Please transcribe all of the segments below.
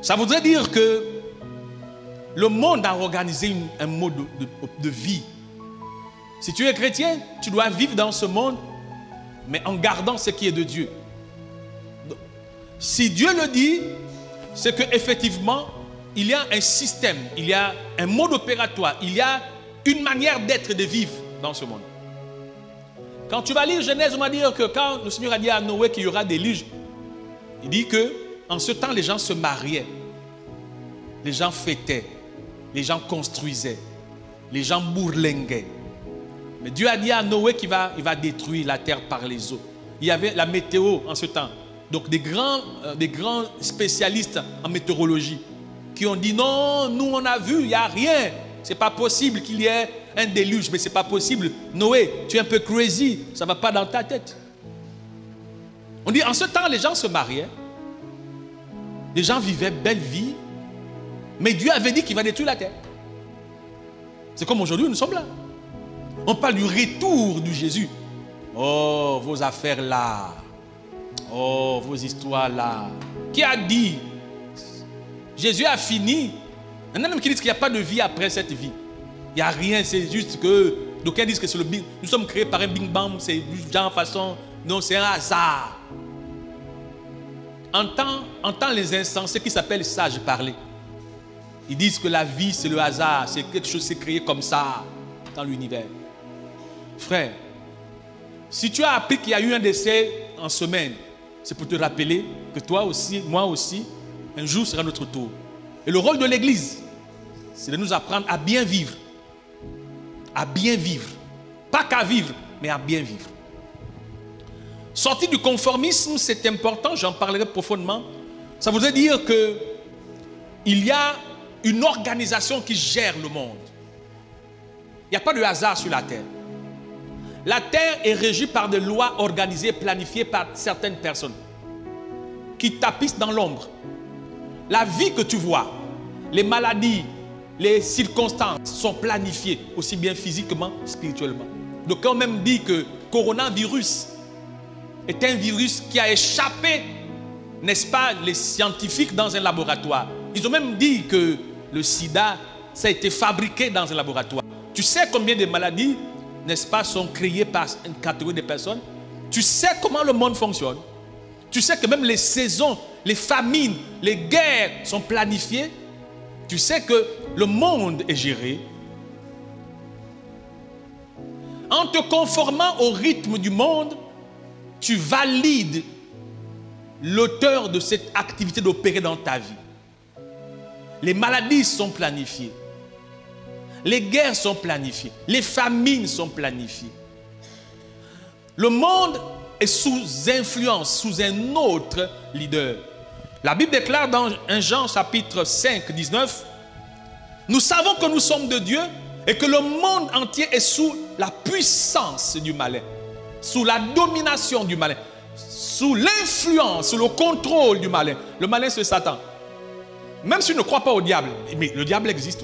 Ça voudrait dire que le monde a organisé un mode de vie. Si tu es chrétien, tu dois vivre dans ce monde, mais en gardant ce qui est de Dieu. Donc, si Dieu le dit, c'est qu'effectivement, il y a un système, il y a un mode opératoire, il y a une manière d'être et de vivre dans ce monde. Quand tu vas lire Genèse, on va dire que quand le Seigneur a dit à Noé qu'il y aura des liges, il dit que en ce temps, les gens se mariaient, les gens fêtaient, les gens construisaient, les gens bourlinguaient. Mais Dieu a dit à Noé qu'il va détruire la terre par les eaux. Il y avait la météo en ce temps. Donc des grands spécialistes en météorologie qui ont dit non, nous on a vu, il n'y a rien. Ce n'est pas possible qu'il y ait un déluge, mais ce n'est pas possible. Noé, tu es un peu crazy, ça ne va pas dans ta tête. On dit en ce temps, les gens se mariaient, les gens vivaient belle vie, mais Dieu avait dit qu'il va détruire la terre. C'est comme aujourd'hui, nous sommes là. On parle du retour de Jésus. Oh, vos affaires là. Oh, vos histoires là. Qui a dit? Jésus a fini. Il y en a même qui disent qu'il n'y a pas de vie après cette vie. Il n'y a rien, c'est juste que... D'aucuns disent que c'est le bing. Nous sommes créés par un bing bang, c'est genre façon... Non, c'est un hasard. Entends les insensés qui s'appellent sages parler. Ils disent que la vie c'est le hasard, c'est quelque chose qui s'est créé comme ça dans l'univers. Frère, si tu as appris qu'il y a eu un décès en semaine, c'est pour te rappeler que toi aussi, moi aussi, un jour sera notre tour. Et le rôle de l'Église, c'est de nous apprendre à bien vivre. À bien vivre. Pas qu'à vivre, mais à bien vivre. Sortir du conformisme, c'est important, j'en parlerai profondément. Ça voudrait dire qu'il y a une organisation qui gère le monde. Il n'y a pas de hasard sur la terre. La terre est régie par des lois organisées, planifiées par certaines personnes qui tapissent dans l'ombre. La vie que tu vois, les maladies, les circonstances sont planifiées, aussi bien physiquement, spirituellement. Donc on même dit que le coronavirus est un virus qui a échappé, n'est-ce pas, les scientifiques dans un laboratoire. Ils ont même dit que le sida, ça a été fabriqué dans un laboratoire. Tu sais combien de maladies, n'est-ce pas, sont créées par une catégorie de personnes? Tu sais comment le monde fonctionne? Tu sais que même les saisons, les famines, les guerres sont planifiées? Tu sais que le monde est géré? En te conformant au rythme du monde, tu valides l'auteur de cette activité d'opérer dans ta vie. Les maladies sont planifiées. Les guerres sont planifiées. Les famines sont planifiées. Le monde est sous influence, sous un autre leader. La Bible déclare dans 1 Jean chapitre 5, 19, « Nous savons que nous sommes de Dieu et que le monde entier est sous la puissance du malin, sous la domination du malin, sous l'influence, sous le contrôle du malin. » Le malin, c'est Satan. Même si tu ne crois pas au diable, mais le diable existe.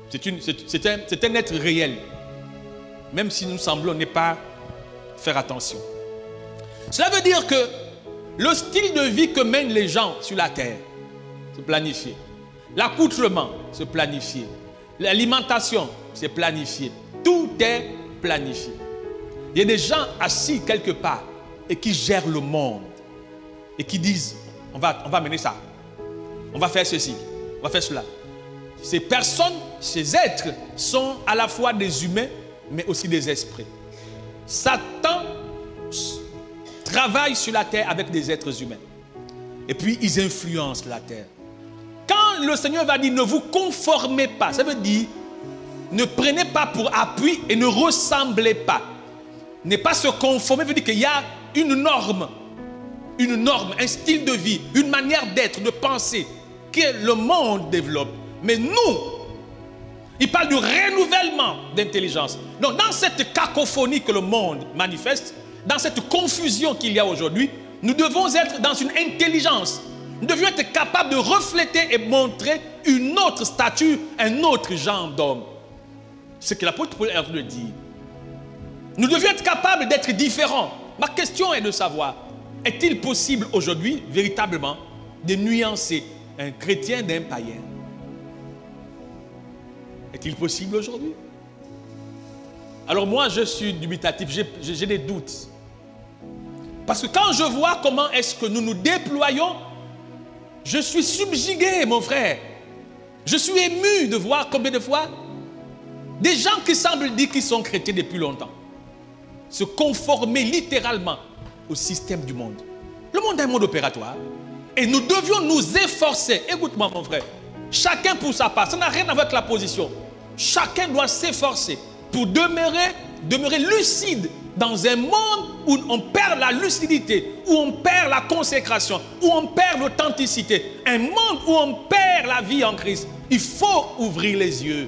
C'est un être réel. Même si nous semblons ne pas faire attention. Cela veut dire que le style de vie que mènent les gens sur la terre, c'est planifié. L'accoutrement, c'est planifié. L'alimentation, c'est planifié. Tout est planifié. Il y a des gens assis quelque part et qui gèrent le monde. Et qui disent, on va mener ça. On va faire ceci. On va faire cela. Ces personnes, ces êtres sont à la fois des humains, mais aussi des esprits. Satan travaille sur la terre avec des êtres humains. Et puis, ils influencent la terre. Quand le Seigneur va dire, ne vous conformez pas, ça veut dire, ne prenez pas pour appui et ne ressemblez pas. Ne pas se conformer, veut dire qu'il y a une norme, un style de vie, une manière d'être, de penser, que le monde développe. Mais nous, il parle du renouvellement d'intelligence. Donc dans cette cacophonie que le monde manifeste, dans cette confusion qu'il y a aujourd'hui, nous devons être dans une intelligence. Nous devions être capables de refléter et montrer une autre stature, un autre genre d'homme. C'est ce que l'apôtre Paul est en train de dire. Nous devions être capables d'être différents. Ma question est de savoir, est-il possible aujourd'hui, véritablement, de nuancer un chrétien d'un païen. Est-il possible aujourd'hui? Alors moi, je suis dubitatif, j'ai des doutes. Parce que quand je vois comment est-ce que nous nous déployons, je suis subjugué, mon frère. Je suis ému de voir combien de fois des gens qui semblent dire qu'ils sont chrétiens depuis longtemps se conformer littéralement au système du monde. Le monde est un monde opératoire. Et nous devions nous efforcer. Écoute-moi, mon frère. Chacun pour sa part. Ça n'a rien à voir avec la position. Chacun doit s'efforcer pour demeurer lucide dans un monde où on perd la lucidité, où on perd la consécration, où on perd l'authenticité. Un monde où on perd la vie en Christ. Il faut ouvrir les yeux.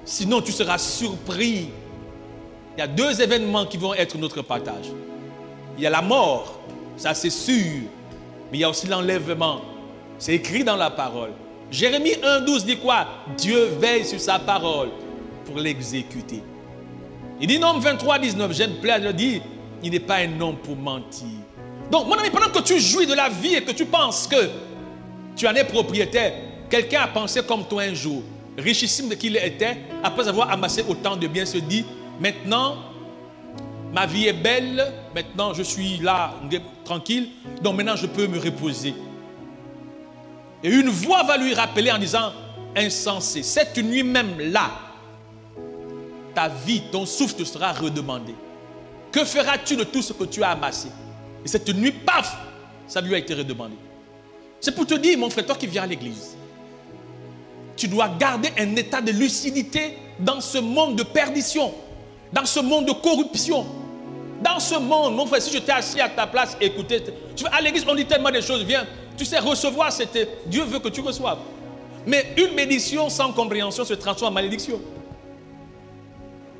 Sinon, tu seras surpris. Il y a deux événements qui vont être notre partage. Il y a la mort, ça c'est sûr. Mais il y a aussi l'enlèvement. C'est écrit dans la parole. Jérémie 1,12 dit quoi? Dieu veille sur sa parole pour l'exécuter. Il dit Nombre 23,19, j'aime plaire de le dire, il n'est pas un homme pour mentir. Donc, mon ami, pendant que tu jouis de la vie et que tu penses que tu en es propriétaire, quelqu'un a pensé comme toi un jour, richissime qu'il était, après avoir amassé autant de biens, se dit, maintenant, ma vie est belle, maintenant je suis là, tranquille, donc maintenant je peux me reposer. Et une voix va lui rappeler en disant, insensé, cette nuit même là, ta vie, ton souffle te sera redemandé. Que feras-tu de tout ce que tu as amassé? Et cette nuit, paf, ça lui a été redemandé. C'est pour te dire, mon frère, toi qui viens à l'église, tu dois garder un état de lucidité dans ce monde de perdition, dans ce monde de corruption, dans ce monde. Mon frère, si j'étais assis à ta place, écoutez, à l'église, on dit tellement de choses, viens, tu sais, recevoir, c'était, Dieu veut que tu reçoives. Mais une bénédiction sans compréhension se transforme en malédiction.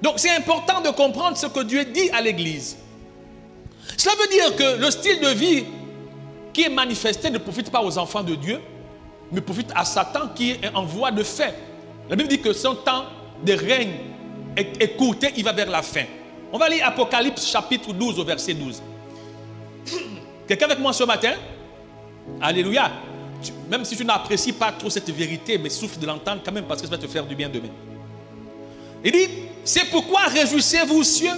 Donc c'est important de comprendre ce que Dieu dit à l'église. Cela veut dire que le style de vie qui est manifesté ne profite pas aux enfants de Dieu, mais profite à Satan qui est en voie de fin. La Bible dit que son temps de règne est courté, il va vers la fin. On va lire Apocalypse chapitre 12 au verset 12. Quelqu'un avec moi ce matin? Alléluia. Même si tu n'apprécies pas trop cette vérité, mais souffre de l'entendre quand même parce que ça va te faire du bien demain. Il dit, c'est pourquoi réjouissez-vous cieux,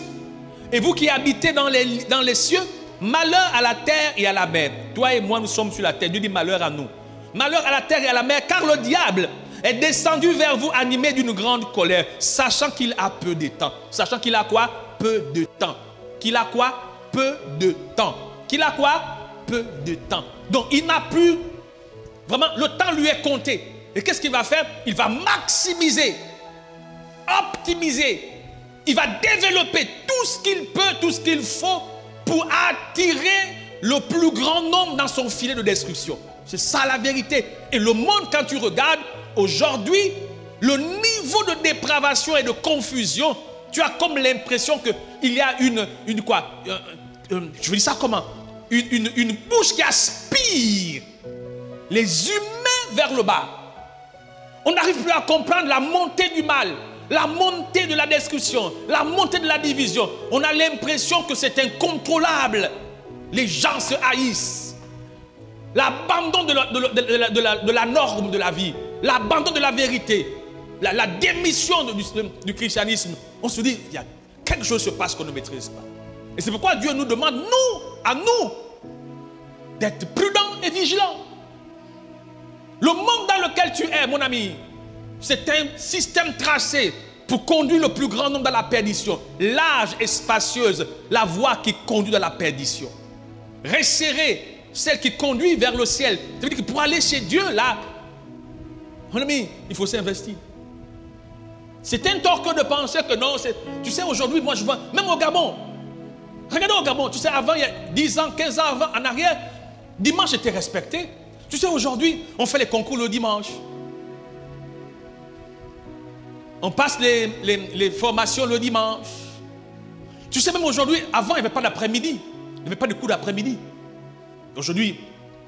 et vous qui habitez dans les cieux, malheur à la terre et à la mer. Toi et moi, nous sommes sur la terre. Dieu dit malheur à nous. Malheur à la terre et à la mer, car le diable est descendu vers vous animé d'une grande colère, sachant qu'il a peu de temps. Sachant qu'il a quoi? Peu de temps. Qu'il a quoi? Peu de temps. Qu'il a quoi? Peu de temps. Donc, il n'a plus... Vraiment, le temps lui est compté. Et qu'est-ce qu'il va faire? Il va maximiser, optimiser. Il va développer tout ce qu'il peut, tout ce qu'il faut pour attirer le plus grand nombre dans son filet de destruction. C'est ça la vérité. Et le monde, quand tu regardes, aujourd'hui, le niveau de dépravation et de confusion, tu as comme l'impression qu'il y a une quoi? Je veux dire ça comment? Une bouche qui aspire les humains vers le bas. On n'arrive plus à comprendre la montée du mal, la montée de la destruction, la montée de la division. On a l'impression que c'est incontrôlable. Les gens se haïssent. L'abandon de la norme de la vie, l'abandon de la vérité, la démission du christianisme. On se dit, il y a quelque chose qui se passe qu'on ne maîtrise pas. Et c'est pourquoi Dieu nous demande, à nous, d'être prudents et vigilants. Le monde dans lequel tu es, mon ami, c'est un système tracé pour conduire le plus grand nombre dans la perdition. Large et spacieuse, la voie qui conduit dans la perdition. Resserrée, celle qui conduit vers le ciel. Ça veut dire que pour aller chez Dieu, là, mon ami, il faut s'investir. C'est un tort que de penser que non, tu sais, aujourd'hui, moi je vois, même au Gabon, regardez au Gabon, tu sais, avant, il y a 10 ans, 15 ans avant, en arrière, dimanche était respecté. Tu sais, aujourd'hui, on fait les concours le dimanche. On passe les formations le dimanche. Tu sais, même aujourd'hui, avant, il n'y avait pas d'après-midi. Il n'y avait pas de cours d'après-midi. Aujourd'hui,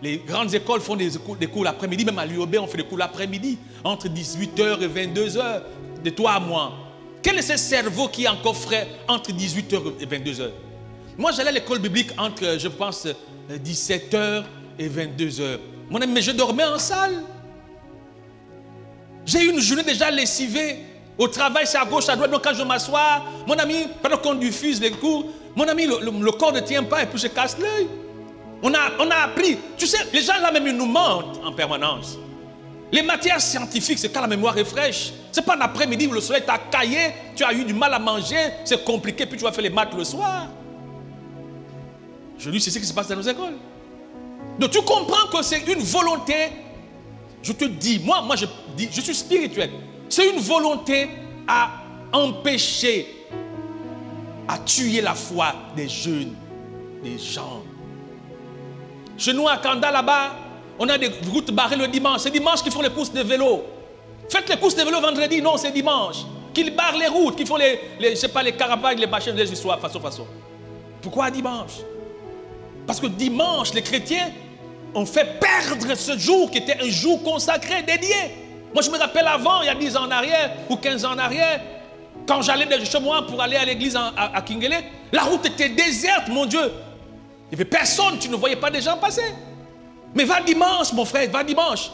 les grandes écoles font des cours l'après-midi. Même à l'UOB, on fait des cours l'après-midi. Entre 18h et 22h, de toi à moi. Quel est ce cerveau qui est encore frais entre 18h et 22h? Moi, j'allais à l'école biblique entre, je pense, 17h et 22 heures. Mon ami, mais je dormais en salle. J'ai eu une journée déjà lessivée. Au travail, c'est à gauche, à droite. Donc quand je m'assois, mon ami, pendant qu'on diffuse les cours, mon ami, le corps ne tient pas et puis je casse l'œil. On a appris. Tu sais, les gens là même, ils nous mentent en permanence. Les matières scientifiques, c'est quand la mémoire est fraîche. C'est pas l'après-midi où le soleil t'a caillé, tu as eu du mal à manger, c'est compliqué, puis tu vas faire les maths le soir. Je dis, c'est ce qui se passe dans nos écoles. Donc tu comprends que c'est une volonté. Je te dis, moi je suis spirituel. C'est une volonté à empêcher, à tuer la foi des jeunes, des gens. Chez nous à Kanda là-bas, on a des routes barrées le dimanche. C'est dimanche qu'ils font les courses de vélo. Faites les courses de vélo vendredi, non, c'est dimanche. Qu'ils barrent les routes, qu'ils font je sais pas, les carapages, les machines, les histoires, façon. Pourquoi dimanche? Parce que dimanche, les chrétiens ont fait perdre ce jour qui était un jour consacré, dédié. Moi, je me rappelle avant, il y a 10 ans en arrière, ou 15 ans en arrière, quand j'allais de chez moi pour aller à l'église à Kingele, la route était déserte, mon Dieu. Il n'y avait personne, tu ne voyais pas des gens passer. Mais va dimanche, mon frère, va dimanche.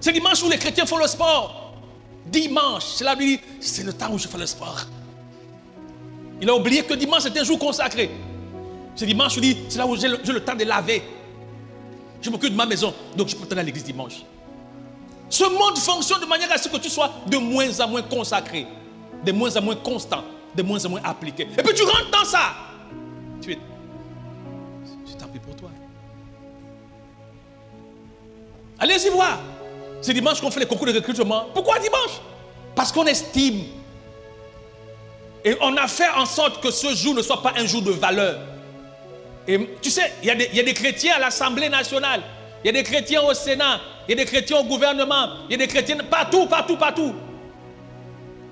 C'est dimanche où les chrétiens font le sport. Dimanche, c'est là où il dit, c'est le temps où je fais le sport. Il a oublié que dimanche, c'est un jour consacré. C'est dimanche où il dit, c'est là où j'ai le temps de laver. Je m'occupe de ma maison, donc je peux aller à l'église dimanche. Ce monde fonctionne de manière à ce que tu sois de moins en moins consacré, de moins en moins constant, de moins en moins appliqué. Et puis tu rentres dans ça. Tu es... Tant pis pour toi. Allez-y voir. C'est dimanche qu'on fait les concours de recrutement. Pourquoi dimanche? Parce qu'on estime. Et on a fait en sorte que ce jour ne soit pas un jour de valeur. Et tu sais, il y a des chrétiens à l'Assemblée nationale. Il y a des chrétiens au Sénat. Il y a des chrétiens au gouvernement. Il y a des chrétiens partout.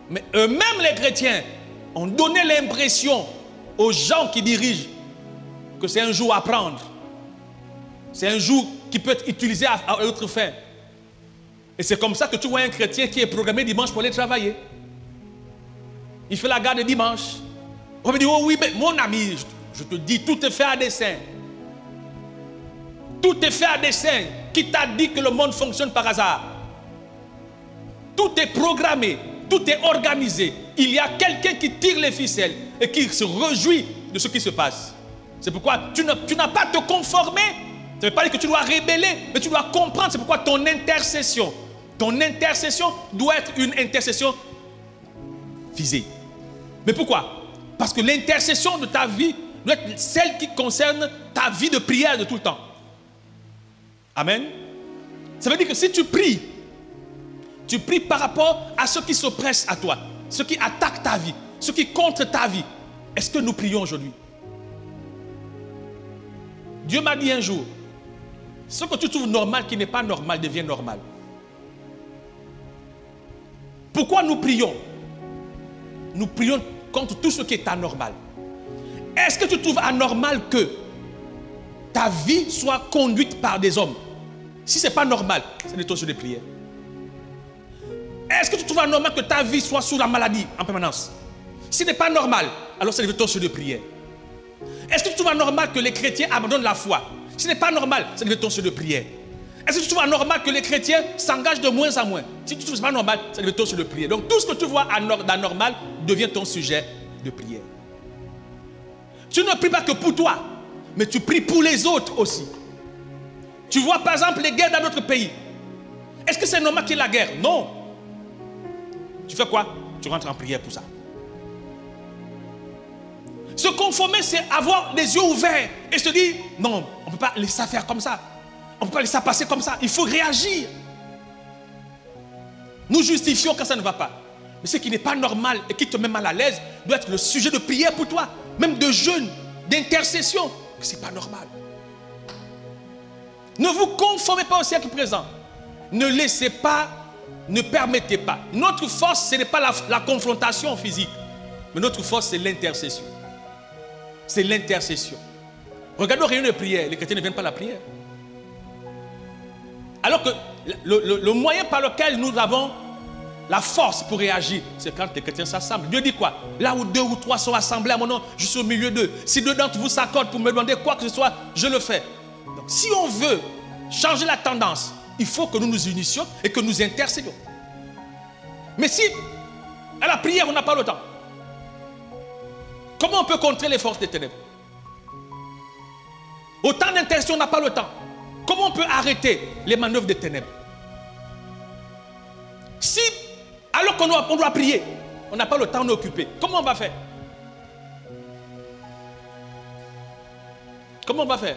Mais eux-mêmes, les chrétiens, ont donné l'impression aux gens qui dirigent que c'est un jour à prendre. C'est un jour qui peut être utilisé à autre fin. Et c'est comme ça que tu vois un chrétien qui est programmé dimanche pour aller travailler. Il fait la garde dimanche. On me dit, oh oui, mais mon ami, je te dis, tout est fait à dessein. Tout est fait à dessein. Qui t'a dit que le monde fonctionne par hasard? Tout est programmé, tout est organisé. Il y a quelqu'un qui tire les ficelles et qui se réjouit de ce qui se passe. C'est pourquoi tu n'as pas à te conformer. Ça ne veut pas dire que tu dois rébeller, mais tu dois comprendre. C'est pourquoi ton intercession doit être une intercession visée. Mais pourquoi? Parce que l'intercession de ta vie doit être celle qui concerne ta vie de prière de tout le temps. Amen. Ça veut dire que si tu pries par rapport à ceux qui s'oppressent à toi, ceux qui attaquent ta vie, ceux qui contre ta vie. Est-ce que nous prions aujourd'hui? Dieu m'a dit un jour, ce que tu trouves normal qui n'est pas normal devient normal. Pourquoi nous prions? Nous prions contre tout ce qui est anormal. Est-ce que tu trouves anormal que ta vie soit conduite par des hommes? Si ce n'est pas normal, c'est de ton sujet de prière. Est-ce que tu trouves anormal que ta vie soit sous la maladie en permanence? Si ce n'est pas normal, alors c'est de ton sujet de prière. Est-ce que tu trouves anormal que les chrétiens abandonnent la foi? Si ce n'est pas normal, c'est de ton sujet de prière. Est-ce que tu trouves anormal que les chrétiens s'engagent de moins en moins? Si tu trouves que ce n'est pas normal, c'est de ton sujet de prière. Donc tout ce que tu vois d'anormal devient ton sujet de prière. Tu ne pries pas que pour toi, mais tu pries pour les autres aussi. Tu vois par exemple les guerres dans notre pays. Est-ce que c'est normal qu'il y ait la guerre? Non. Tu fais quoi? Tu rentres en prière pour ça. Se conformer, c'est avoir les yeux ouverts et se dire, non, on ne peut pas laisser ça faire comme ça. On ne peut pas laisser ça passer comme ça. Il faut réagir. Nous justifions quand ça ne va pas. Mais ce qui n'est pas normal et qui te met mal à l'aise doit être le sujet de prière pour toi. Même de jeûne, d'intercession. Ce n'est pas normal. Ne vous conformez pas au siècle présent. Ne laissez pas, ne permettez pas. Notre force, ce n'est pas la confrontation physique. Mais notre force, c'est l'intercession. C'est l'intercession. Regardez aux réunions de prière. Les chrétiens ne viennent pas à la prière. Alors que le moyen par lequel nous avons la force pour réagir, c'est quand les chrétiens s'assemblent. Dieu dit quoi? Là où 2 ou 3 sont assemblés à mon nom, je suis au milieu d'eux. Si 2 d'entre vous s'accordent pour me demander quoi que ce soit, je le fais. Donc si on veut changer la tendance, il faut que nous nous unissions et que nous intercédions. Mais si, à la prière, on n'a pas le temps, comment on peut contrer les forces des ténèbres? Au temps d'intercession, on n'a pas le temps. Comment on peut arrêter les manœuvres des ténèbres? Si, alors qu'on doit prier, on n'a pas le temps, on est occupé, comment on va faire? Comment on va faire?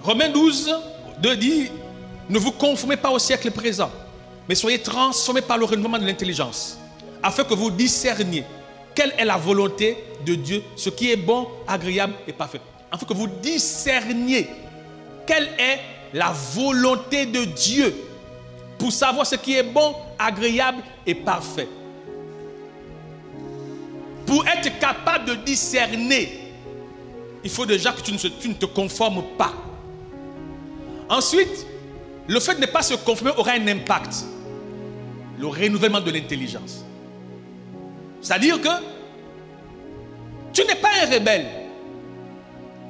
Romains 12, 2 dit, ne vous conformez pas au siècle présent, mais soyez transformés par le renouvellement de l'intelligence, afin que vous discerniez quelle est la volonté de Dieu, ce qui est bon, agréable et parfait. Afin que vous discerniez quelle est la volonté de Dieu, pour savoir ce qui est bon, agréable et parfait. Pour être capable de discerner, il faut déjà que tu ne te conformes pas. Ensuite, le fait de ne pas se conformer aura un impact. Le renouvellement de l'intelligence. C'est-à-dire que tu n'es pas un rebelle.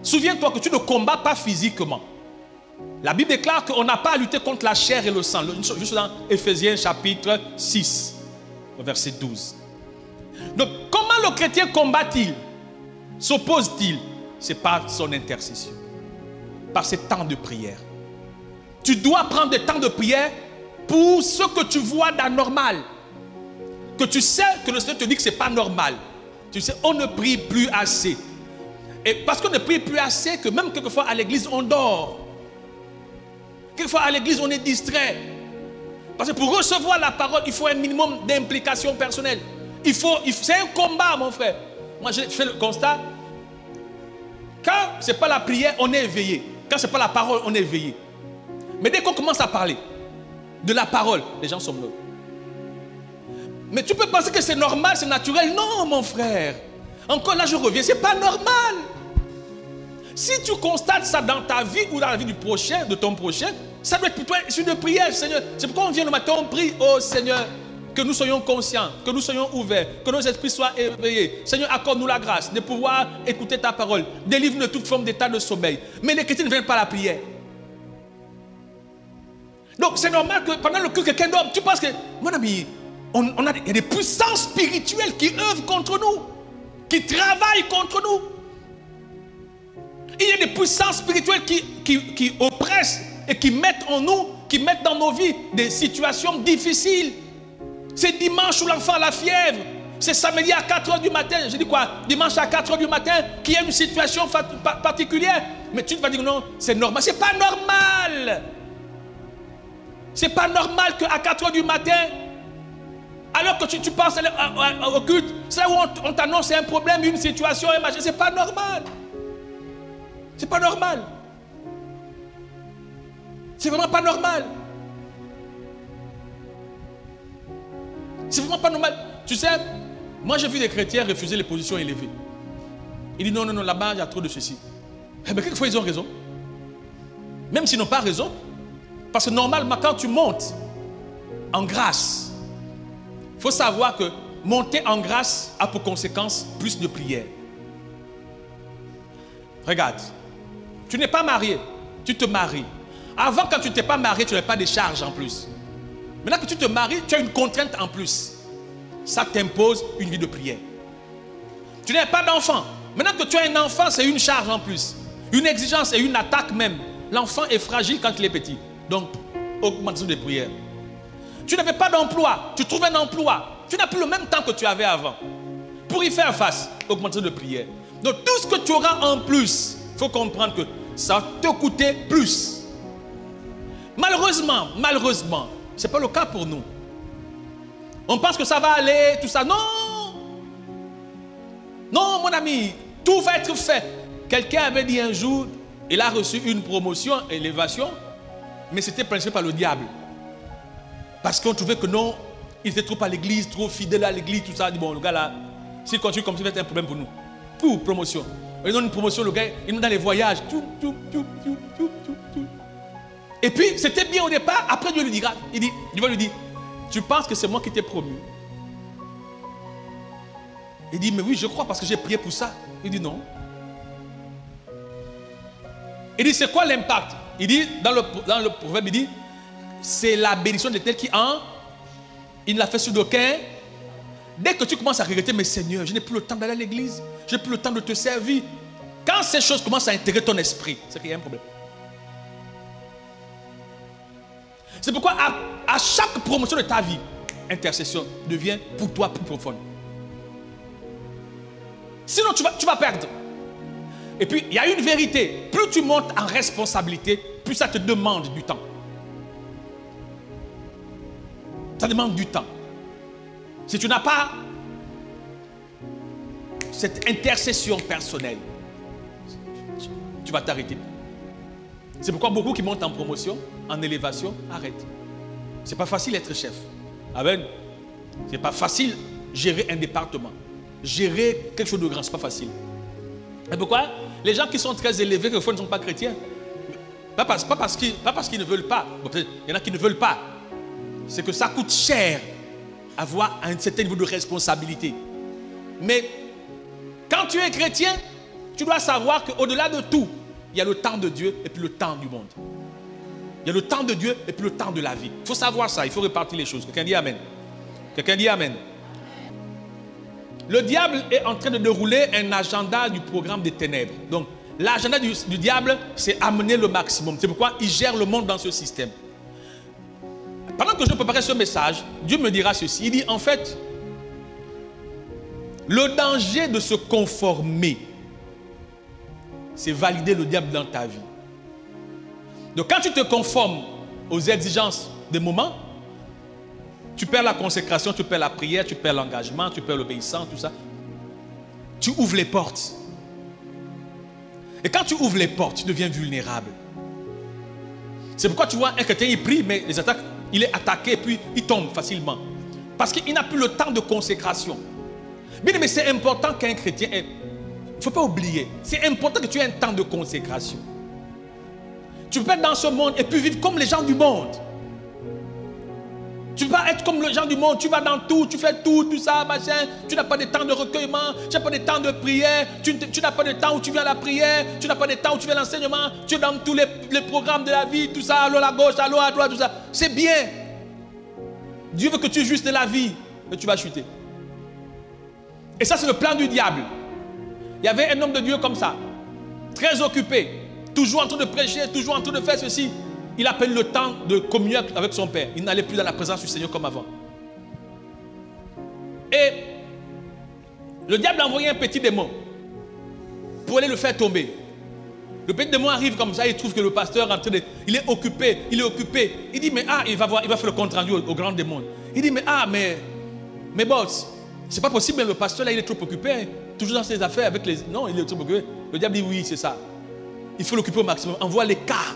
Souviens-toi que tu ne combats pas physiquement. La Bible déclare qu'on n'a pas à lutter contre la chair et le sang. Juste dans Éphésiens chapitre 6, verset 12. Donc, comment le chrétien combat-il? S'oppose-t-il? C'est par son intercession. Par ses temps de prière. Tu dois prendre des temps de prière pour ce que tu vois d'anormal. Que tu sais que le Seigneur te dit que ce n'est pas normal. Tu sais, on ne prie plus assez. Et parce qu'on ne prie plus assez, que même quelquefois à l'église, on dort. Quelquefois à l'église, on est distrait. Parce que pour recevoir la parole, il faut un minimum d'implication personnelle. C'est un combat, mon frère. Moi, j'ai fait le constat. Quand ce n'est pas la prière, on est éveillé. Quand ce n'est pas la parole, on est éveillé. Mais dès qu'on commence à parler de la parole, les gens sont morts. Mais tu peux penser que c'est normal, c'est naturel. Non, mon frère. Encore là, je reviens. Ce n'est pas normal. Si tu constates ça dans ta vie ou dans la vie du prochain, de ton prochain, ça doit être plutôt une prière, Seigneur. C'est pourquoi on vient le matin, on prie, oh Seigneur, que nous soyons conscients, que nous soyons ouverts, que nos esprits soient éveillés. Seigneur, accorde-nous la grâce de pouvoir écouter ta parole. Délivre-nous de toute forme d'état de sommeil. Mais les chrétiens ne viennent pas à la prière. Donc c'est normal que pendant le culte, quelqu'un dorme. Tu penses que, mon ami, il y a des puissances spirituelles qui œuvrent contre nous, qui travaillent contre nous. Il y a des puissances spirituelles qui oppressent et qui mettent en nous, qui mettent dans nos vies des situations difficiles. C'est dimanche où l'enfant a la fièvre. C'est samedi à 4 h du matin. Je dis quoi? Dimanche à 4 h du matin, qu'il y a une situation particulière. Mais tu vas dire non, c'est normal. C'est pas normal. C'est pas normal qu'à 4 h du matin, alors que tu penses au culte, c'est là où on t'annonce un problème, une situation, un machin. C'est pas normal. C'est pas normal. C'est vraiment pas normal. C'est vraiment pas normal. Tu sais, moi j'ai vu des chrétiens refuser les positions élevées. Ils disent non, non, non, là-bas il y a trop de ceci. Mais quelquefois ils ont raison. Même s'ils n'ont pas raison. Parce que normalement quand tu montes en grâce, il faut savoir que monter en grâce a pour conséquence plus de prière. Regarde, tu n'es pas marié, tu te maries. Avant, quand tu n'étais pas marié, tu n'avais pas de charges en plus. Maintenant que tu te maries, tu as une contrainte en plus. Ça t'impose une vie de prière. Tu n'as pas d'enfant. Maintenant que tu as un enfant, c'est une charge en plus. Une exigence et une attaque même. L'enfant est fragile quand il est petit. Donc, augmentation de prière. Tu n'avais pas d'emploi. Tu trouves un emploi. Tu n'as plus le même temps que tu avais avant. Pour y faire face, augmentation de prière. Donc, tout ce que tu auras en plus, il faut comprendre que ça va te coûter plus. Malheureusement, ce n'est pas le cas pour nous. On pense que ça va aller, tout ça. Non! Non, mon ami, tout va être fait. Quelqu'un avait dit un jour, il a reçu une promotion, élévation, mais c'était principé par le diable. Parce qu'on trouvait que non, il était trop à l'église, trop fidèle à l'église, tout ça. Il dit, bon, le gars là, s'il continue comme ça, ça va être un problème pour nous. Pour promotion. Il donne une promotion, le gars, il nous donne les voyages. Et puis, c'était bien au départ. Après, Dieu lui dira, Dieu va lui dire, tu penses que c'est moi qui t'ai promu? Il dit, mais oui, je crois parce que j'ai prié pour ça. Il dit non. Il dit, c'est quoi l'impact? Il dit, dans le proverbe, il dit, c'est la bénédiction de tel qui il ne l'a fait sur d'aucun. Dès que tu commences à regretter, mais Seigneur, je n'ai plus le temps d'aller à l'église, je n'ai plus le temps de te servir. Quand ces choses commencent à intégrer ton esprit, c'est qu'il y a un problème. C'est pourquoi à chaque promotion de ta vie, intercession devient pour toi plus profonde. Sinon, tu vas perdre. Et puis, il y a une vérité. Plus tu montes en responsabilité, plus ça te demande du temps. Ça demande du temps. Si tu n'as pas cette intercession personnelle, tu vas t'arrêter. C'est pourquoi beaucoup qui montent en promotion, en élévation, arrêtent. C'est pas facile d'être chef. Amen. C'est pas facile gérer un département. Gérer quelque chose de grand, c'est pas facile. Et pourquoi? Les gens qui sont très élevés, quelquefois ne sont pas chrétiens. Pas parce qu'ils ne veulent pas. Il y en a qui ne veulent pas. C'est que ça coûte cher avoir un certain niveau de responsabilité. Mais quand tu es chrétien, tu dois savoir qu'au-delà de tout, il y a le temps de Dieu et puis le temps du monde. Il y a le temps de Dieu et puis le temps de la vie. Il faut savoir ça, il faut répartir les choses. Quelqu'un dit Amen. Quelqu'un dit Amen. Le diable est en train de dérouler un agenda du programme des ténèbres. Donc, l'agenda du diable, c'est amener le maximum. C'est pourquoi il gère le monde dans ce système. Pendant que je préparais ce message, Dieu me dira ceci. Il dit, en fait, le danger de se conformer, c'est valider le diable dans ta vie. Donc, quand tu te conformes aux exigences des moments, tu perds la consécration, tu perds la prière, tu perds l'engagement, tu perds l'obéissance, tout ça. Tu ouvres les portes. Et quand tu ouvres les portes, tu deviens vulnérable. C'est pourquoi tu vois un chrétien, il prie, mais les attaques, il est attaqué et puis il tombe facilement. Parce qu'il n'a plus le temps de consécration. Mais c'est important qu'un chrétien ait... Il ne faut pas oublier. C'est important que tu aies un temps de consécration. Tu peux être dans ce monde et puis vivre comme les gens du monde. Tu ne peux pas être comme les gens du monde. Tu vas dans tout, tu fais tout ça, machin. Tu n'as pas de temps de recueillement. Tu n'as pas de temps de prière. Tu n'as pas de temps où tu viens à la prière. Tu n'as pas de temps où tu viens à l'enseignement. Tu es dans tous les programmes de la vie, tout ça, allô à gauche, allô à droite, tout ça. C'est bien. Dieu veut que tu justes la vie, mais tu vas chuter. Et ça, c'est le plan du diable. Il y avait un homme de Dieu comme ça, très occupé, toujours en train de prêcher, toujours en train de faire ceci. Il a pris le temps de communier avec son père. Il n'allait plus dans la présence du Seigneur comme avant. Et le diable a envoyé un petit démon pour aller le faire tomber. Le petit démon arrive comme ça, il trouve que le pasteur est en train de... Il est occupé. Il dit, mais il va faire le compte rendu au grand démon. Il dit, mais boss, c'est pas possible, mais le pasteur là, il est trop occupé. Hein. Toujours dans ses affaires avec les... Non, il est trop occupé. Le diable dit, oui, c'est ça. Il faut l'occuper au maximum. Envoie les cas.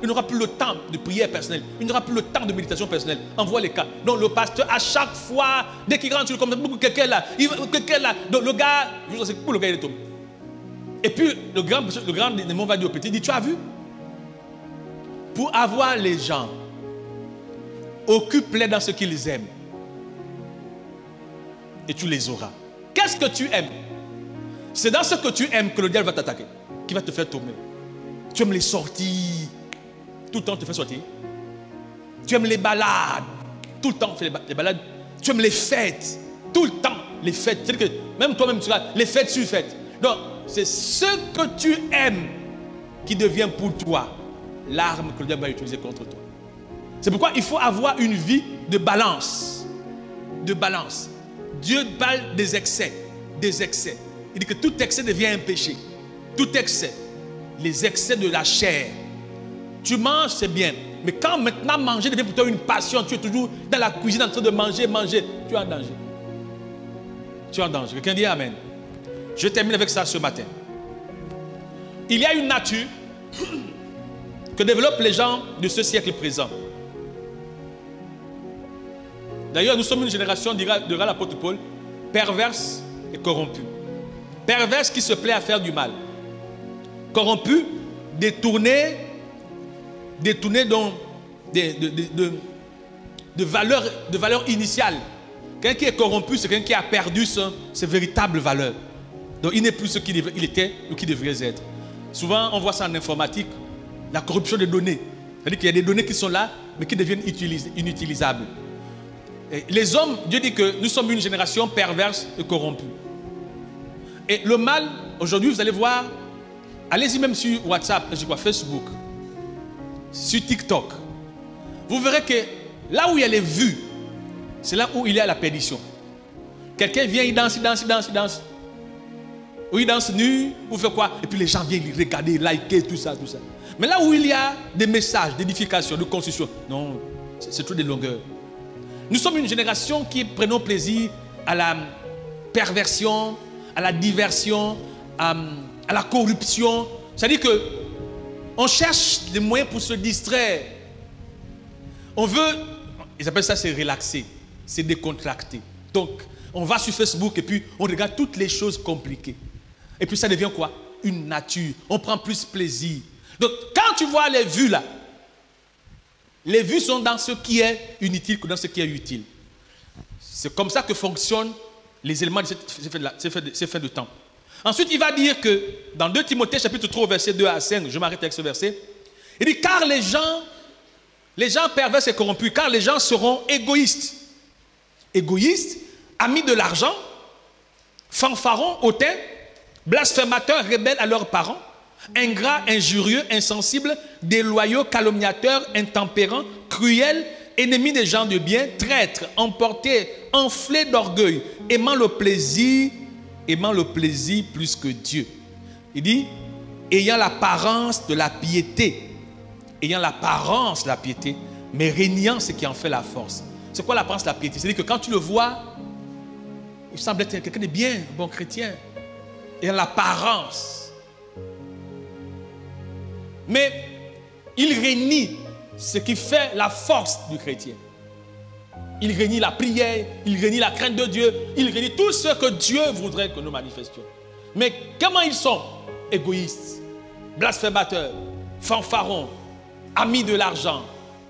Il n'aura plus le temps de prière personnelle. Il n'aura plus le temps de méditation personnelle. Envoie les cas. Donc le pasteur, à chaque fois, dès qu'il rentre sur le compte, quelqu'un là. Donc le gars, je sais pour le gars, il est tombé. Et puis le grand démon va dire au petit, il dit, tu as vu? Pour avoir les gens, occupe-les dans ce qu'ils aiment. Et tu les auras. Qu'est-ce que tu aimes? C'est dans ce que tu aimes que le diable va t'attaquer, qui va te faire tomber. Tu aimes les sorties, tout le temps tu te fais sortir. Tu aimes les balades, tout le temps tu fais les balades. Tu aimes les fêtes, tout le temps les fêtes. C'est-à-dire que même toi-même tu as les fêtes sur fêtes. Donc c'est ce que tu aimes qui devient pour toi l'arme que le diable va utiliser contre toi. C'est pourquoi il faut avoir une vie de balance. De balance. Dieu parle des excès. Des excès. Il dit que tout excès devient un péché. Tout excès. Les excès de la chair. Tu manges, c'est bien. Mais quand maintenant manger devient pour toi une passion, tu es toujours dans la cuisine en train de manger, tu es en danger. Tu es en danger. Quelqu'un dit Amen. Je termine avec ça ce matin. Il y a une nature que développent les gens de ce siècle présent. D'ailleurs, nous sommes une génération, dira l'apôtre Paul, perverse et corrompue. Perverse qui se plaît à faire du mal. Corrompu, détourné donc de valeurs initiales. Quelqu'un qui est corrompu, c'est quelqu'un qui a perdu ses véritables valeurs. Donc il n'est plus ce qu'il était ou qu'il devrait être. Souvent, on voit ça en informatique, la corruption des données. C'est-à-dire qu'il y a des données qui sont là, mais qui deviennent inutilisables. Et les hommes, Dieu dit que nous sommes une génération perverse et corrompue. Et le mal, aujourd'hui, vous allez voir, allez-y même sur WhatsApp, Facebook, sur TikTok. Vous verrez que là où il y a les vues, c'est là où il y a la perdition. Quelqu'un vient, il danse. Ou il danse nu, ou fait quoi? Et puis les gens viennent regarder, liker, tout ça. Mais là où il y a des messages d'édification, de construction, non, c'est trop de longueur. Nous sommes une génération qui prenons plaisir à la perversion, à la diversion, à la corruption. C'est-à-dire que on cherche des moyens pour se distraire. On veut, ils appellent ça se relaxer, se décontracter. Donc, on va sur Facebook et puis on regarde toutes les choses compliquées. Et puis ça devient quoi? Une nature. On prend plus plaisir. Donc, quand tu vois les vues là, les vues sont dans ce qui est inutile que dans ce qui est utile. C'est comme ça que fonctionnent les éléments de ces fins de temps. Ensuite, il va dire que dans 2 Timothée chapitre 3, verset 2 à 5, je m'arrête avec ce verset, il dit, car les gens pervers et corrompus, car les gens seront égoïstes. Égoïstes, amis de l'argent, fanfarons, hautains, blasphémateurs, rebelles à leurs parents, ingrats, injurieux, insensibles, déloyaux, calomniateurs, intempérants, cruels, ennemis des gens de bien, traîtres, emportés, enflés d'orgueil, aimant le plaisir plus que Dieu. Il dit, ayant l'apparence de la piété, mais régnant ce qui en fait la force. C'est quoi l'apparence de la piété? C'est-à-dire que quand tu le vois, il semble être quelqu'un de bien, un bon chrétien. Ayant l'apparence. Mais il renie ce qui fait la force du chrétien. Il renie la prière, il renie la crainte de Dieu, il renie tout ce que Dieu voudrait que nous manifestions. Mais comment ils sont? Égoïstes, blasphémateurs, fanfarons, amis de l'argent,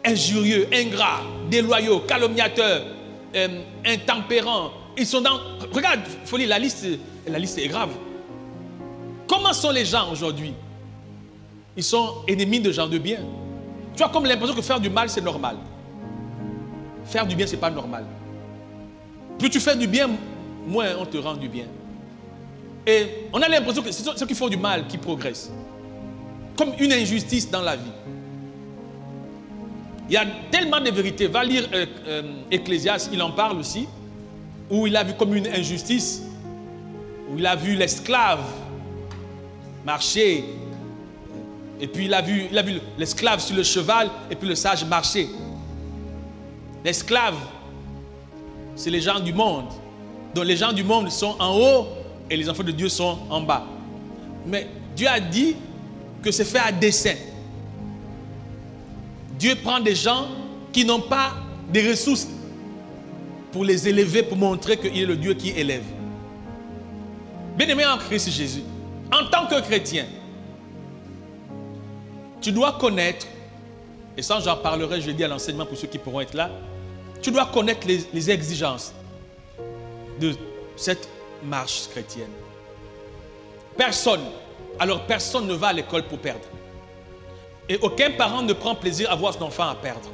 injurieux, ingrats, déloyaux, calomniateurs, intempérants. Ils sont dans... Regarde, il faut lire la liste est grave. Comment sont les gens aujourd'hui? Ils sont ennemis de gens de bien. Tu as comme l'impression que faire du mal, c'est normal. Faire du bien, ce n'est pas normal. Plus tu fais du bien, moins on te rend du bien. Et on a l'impression que c'est ceux qui font du mal qui progressent. Comme une injustice dans la vie. Il y a tellement de vérités. Va lire Ecclésiaste, il en parle aussi. Où il a vu comme une injustice. Où il a vu l'esclave marcher. Et puis il a vu l'esclave sur le cheval et puis le sage marcher. L'esclave, c'est les gens du monde. Donc les gens du monde sont en haut et les enfants de Dieu sont en bas. Mais Dieu a dit que c'est fait à dessein. Dieu prend des gens qui n'ont pas de ressources pour les élever, pour montrer qu'il est le Dieu qui élève. Bien-aimé en Christ Jésus, en tant que chrétien, tu dois connaître, et ça j'en parlerai jeudi à l'enseignement pour ceux qui pourront être là, tu dois connaître les exigences de cette marche chrétienne. Personne ne va à l'école pour perdre. Et aucun parent ne prend plaisir à voir son enfant à perdre.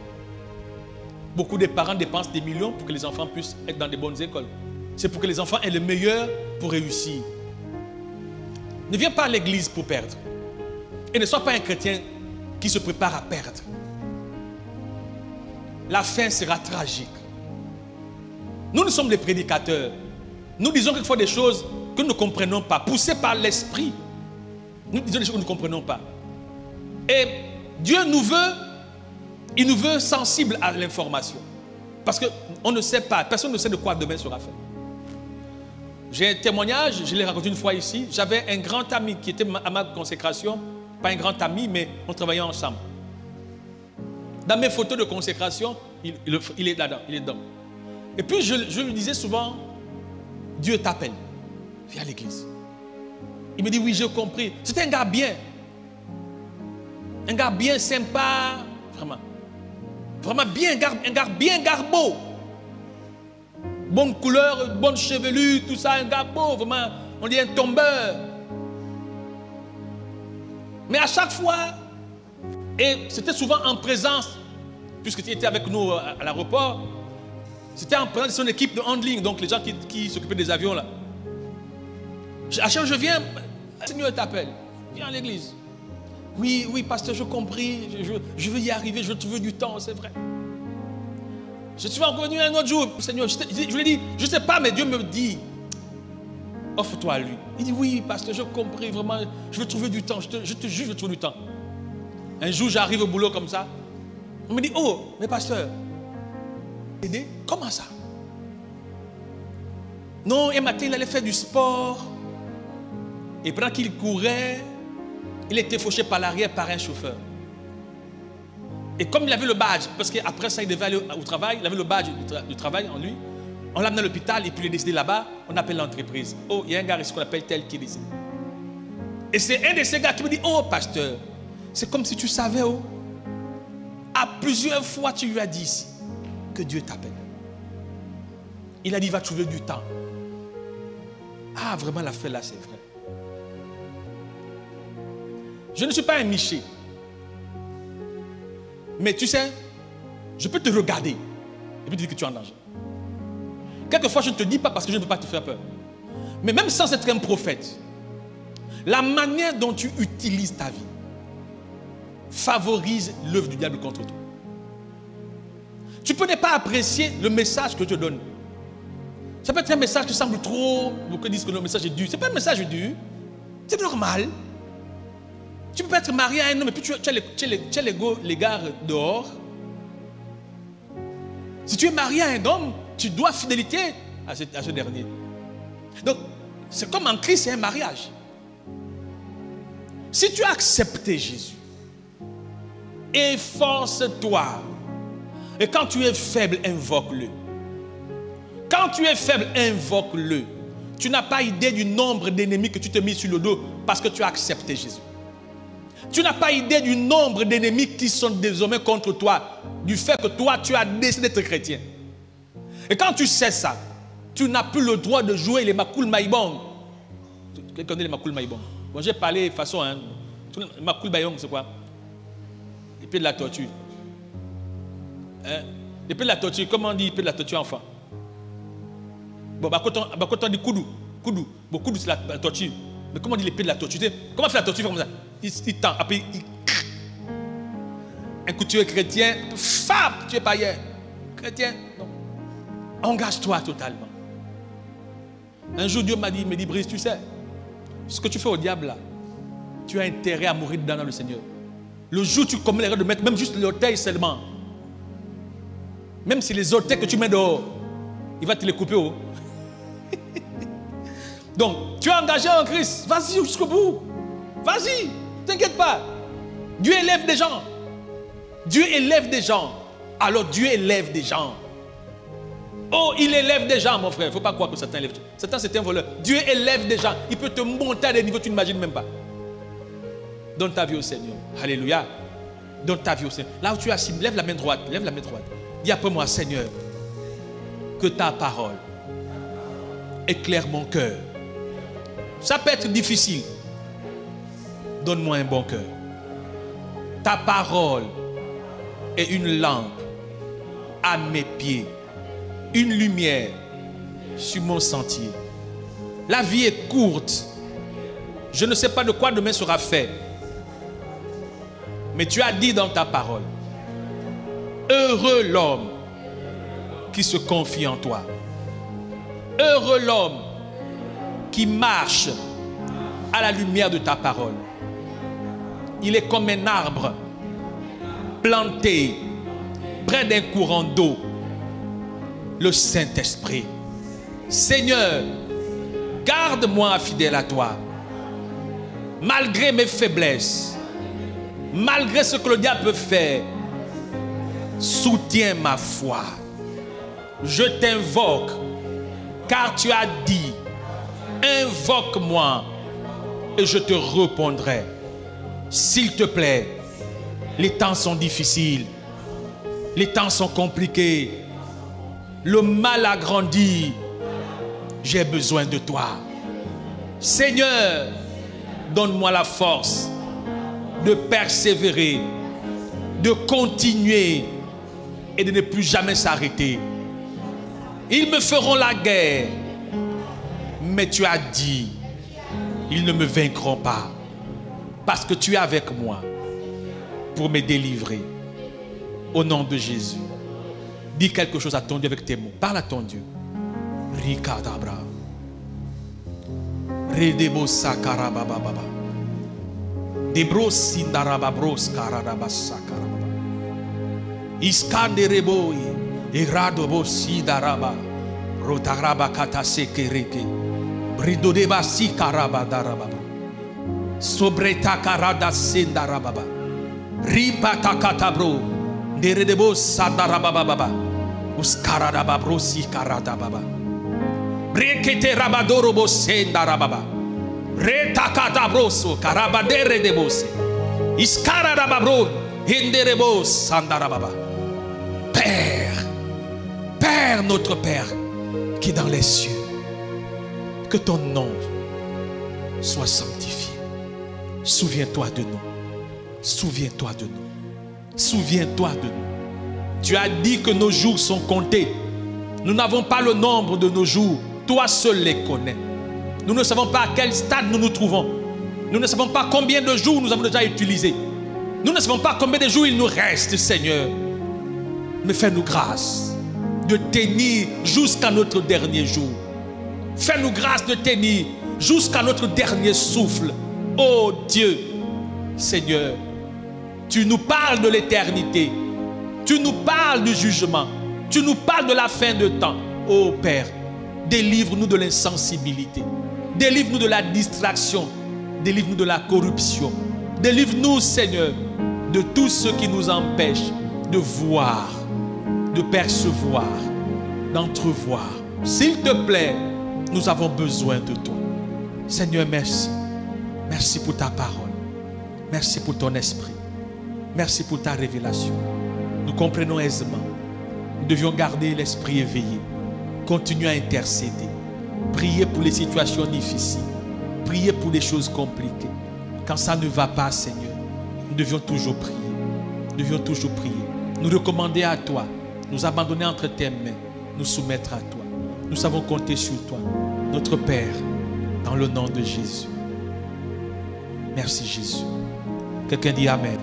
Beaucoup de parents dépensent des millions pour que les enfants puissent être dans de bonnes écoles. C'est pour que les enfants aient le meilleur pour réussir. Ne viens pas à l'église pour perdre. Et ne sois pas un chrétien qui se prépare à perdre. La fin sera tragique. Nous sommes des prédicateurs. Nous disons quelquefois des choses que nous ne comprenons pas, poussés par l'esprit. Nous disons des choses que nous ne comprenons pas. Et Dieu il nous veut sensibles à l'information. Parce qu'on ne sait pas, personne ne sait de quoi demain sera fait. J'ai un témoignage, je l'ai raconté une fois ici. J'avais un grand ami qui était à ma consécration. Pas un grand ami, mais on travaillait ensemble. Dans mes photos de consécration, il est là-dedans, il est dedans. Et puis je lui disais souvent, Dieu t'appelle, viens à l'église. Il me dit, oui, j'ai compris. C'était un gars bien. Un gars bien sympa, vraiment. Vraiment bien, un gars bien garbeau. Bonne couleur, bonne chevelure, tout ça, un gars beau, vraiment. On dit un tombeur. Mais à chaque fois, et c'était souvent en présence, puisque tu étais avec nous à l'aéroport, c'était en présence de son équipe de handling, donc les gens qui s'occupaient des avions là. À chaque fois je viens, le Seigneur t'appelle, viens à l'église. Oui, oui, pasteur, j'ai compris, je veux y arriver, je veux trouver du temps, c'est vrai. Je suis encore venu un autre jour, Seigneur, je lui ai dit, je ne sais pas, mais Dieu me dit, offre-toi à lui. Il dit, oui, pasteur, j'ai compris, vraiment, je veux trouver du temps, je te jure, je veux trouver du temps. Un jour, j'arrive au boulot comme ça, on me dit, oh, mais pasteur, aider, comment ça? Non, un matin, il allait faire du sport, et pendant qu'il courait, il était fauché par l'arrière par un chauffeur. Et comme il avait le badge, parce qu'après ça, il devait aller au travail, il avait le badge du travail en lui, on l'a amené à l'hôpital et puis il est décédé là-bas, on appelle l'entreprise. Oh, il y a un gars ici qu'on appelle tel qui est décédé. Et c'est un de ces gars qui me dit, oh pasteur, c'est comme si tu savais, oh, à plusieurs fois tu lui as dit ici que Dieu t'appelle. Il a dit, il va trouver du temps. Ah, vraiment l'affaire là, c'est vrai. Je ne suis pas un miché. Mais tu sais, je peux te regarder et puis te dire que tu es en danger. Quelquefois, je ne te dis pas parce que je ne veux pas te faire peur. Mais même sans être un prophète, la manière dont tu utilises ta vie favorise l'œuvre du diable contre toi. Tu peux ne pas apprécier le message que je te donne. Ça peut être un message qui semble trop, beaucoup disent que le message est dur. Ce n'est pas un message dur, c'est normal. Tu peux être marié à un homme et puis tu as les gars dehors. Si tu es marié à un homme, tu dois fidélité à ce dernier. Donc, c'est comme en Christ, c'est un mariage. Si tu as accepté Jésus, efforce-toi. Et quand tu es faible, invoque-le. Quand tu es faible, invoque-le. Tu n'as pas idée du nombre d'ennemis que tu te mets sur le dos parce que tu as accepté Jésus. Tu n'as pas idée du nombre d'ennemis qui sont désormais contre toi, du fait que toi, tu as décidé d'être chrétien. Et quand tu sais ça, tu n'as plus le droit de jouer les Makul Maïbong. Quelqu'un connaît les Makul Maïbong? Bon, j'ai parlé de façon, hein. Makul Maïbong, c'est quoi? L'épée de la torture. Hein? L'épée de la torture, comment on dit l'épée de la torture enfant? Bon, quand on dit koudou. Bon, koudou, c'est la torture. Mais comment on dit l'épée de la torture? Comment fait la torture comme ça? Il tend, après un coup tu es chrétien, fab, tu es païen. Chrétien, non. Engage-toi totalement. Un jour Dieu m'a dit, Brice, tu sais, ce que tu fais au diable là, tu as intérêt à mourir dedans dans le Seigneur. Le jour où tu commets l'erreur de mettre même juste l'orteil seulement, même si les orteils que tu mets dehors, il va te les couper haut. Donc, tu es engagé en Christ, vas-y jusqu'au bout. Vas-y, t'inquiète pas. Dieu élève des gens. Dieu élève des gens. Alors Dieu élève des gens. Oh, il élève des gens, mon frère. Il ne faut pas croire que Satan élève. Satan, c'est un voleur. Dieu élève des gens. Il peut te monter à des niveaux que tu n'imagines même pas. Donne ta vie au Seigneur. Alléluia. Donne ta vie au Seigneur. Là où tu es assis, lève la main droite. Lève la main droite. Dis après moi, Seigneur, que ta parole éclaire mon cœur. Ça peut être difficile. Donne-moi un bon cœur. Ta parole est une lampe à mes pieds, une lumière sur mon sentier. La vie est courte. Je ne sais pas de quoi demain sera fait. Mais tu as dit dans ta parole, heureux l'homme qui se confie en toi. Heureux l'homme qui marche à la lumière de ta parole. Il est comme un arbre planté près d'un courant d'eau. Le Saint-Esprit. Seigneur, garde-moi fidèle à toi. Malgré mes faiblesses, malgré ce que le diable peut faire, soutiens ma foi. Je t'invoque, car tu as dit, invoque-moi et je te répondrai. S'il te plaît, les temps sont difficiles, les temps sont compliqués, le mal a grandi, j'ai besoin de toi. Seigneur, donne-moi la force de persévérer, de continuer et de ne plus jamais s'arrêter. Ils me feront la guerre, mais tu as dit, ils ne me vaincront pas, parce que tu es avec moi pour me délivrer. Au nom de Jésus, dis quelque chose à ton Dieu avec tes mots. Parle à ton Dieu. Rikadabra. Redebo sakarabababa. Debros sindarababros karadabassakarababa. Iskandereboi. Iradobo sidaraba. Rotaraba katasekereke. Bridodeba sikarabadarababa. Sobreta karada sendarababa. Ripatakatabro. Deredebo sadarabababa. Uskaradababro sikaradababa. Brekete rabadorobo sendarababa. Retakadabroso karabadere debose. Iskaradababro henderebo sandarababa. Père, Père, notre Père qui est dans les cieux, que ton nom soit sanctifié. Souviens-toi de nous. Souviens-toi de nous. Souviens-toi de nous. Tu as dit que nos jours sont comptés. Nous n'avons pas le nombre de nos jours. Toi seul les connais. Nous ne savons pas à quel stade nous nous trouvons. Nous ne savons pas combien de jours nous avons déjà utilisés. Nous ne savons pas combien de jours il nous reste, Seigneur. Mais fais-nous grâce de tenir jusqu'à notre dernier jour. Fais-nous grâce de tenir jusqu'à notre dernier souffle. Oh Dieu, Seigneur, tu nous parles de l'éternité. Tu nous parles du jugement. Tu nous parles de la fin de temps. Oh Père, délivre-nous de l'insensibilité. Délivre-nous de la distraction. Délivre-nous de la corruption. Délivre-nous, Seigneur, de tout ce qui nous empêche de voir, de percevoir, d'entrevoir. S'il te plaît, nous avons besoin de toi. Seigneur, merci. Merci pour ta parole. Merci pour ton esprit. Merci pour ta révélation. Nous comprenons aisément. Nous devions garder l'esprit éveillé. Continuer à intercéder. Prier pour les situations difficiles. Prier pour les choses compliquées. Quand ça ne va pas, Seigneur, nous devions toujours prier. Nous devions toujours prier. Nous recommander à toi. Nous abandonner entre tes mains. Nous soumettre à toi. Nous savons compter sur toi. Notre Père, dans le nom de Jésus. Merci Jésus. Quelqu'un dit Amen.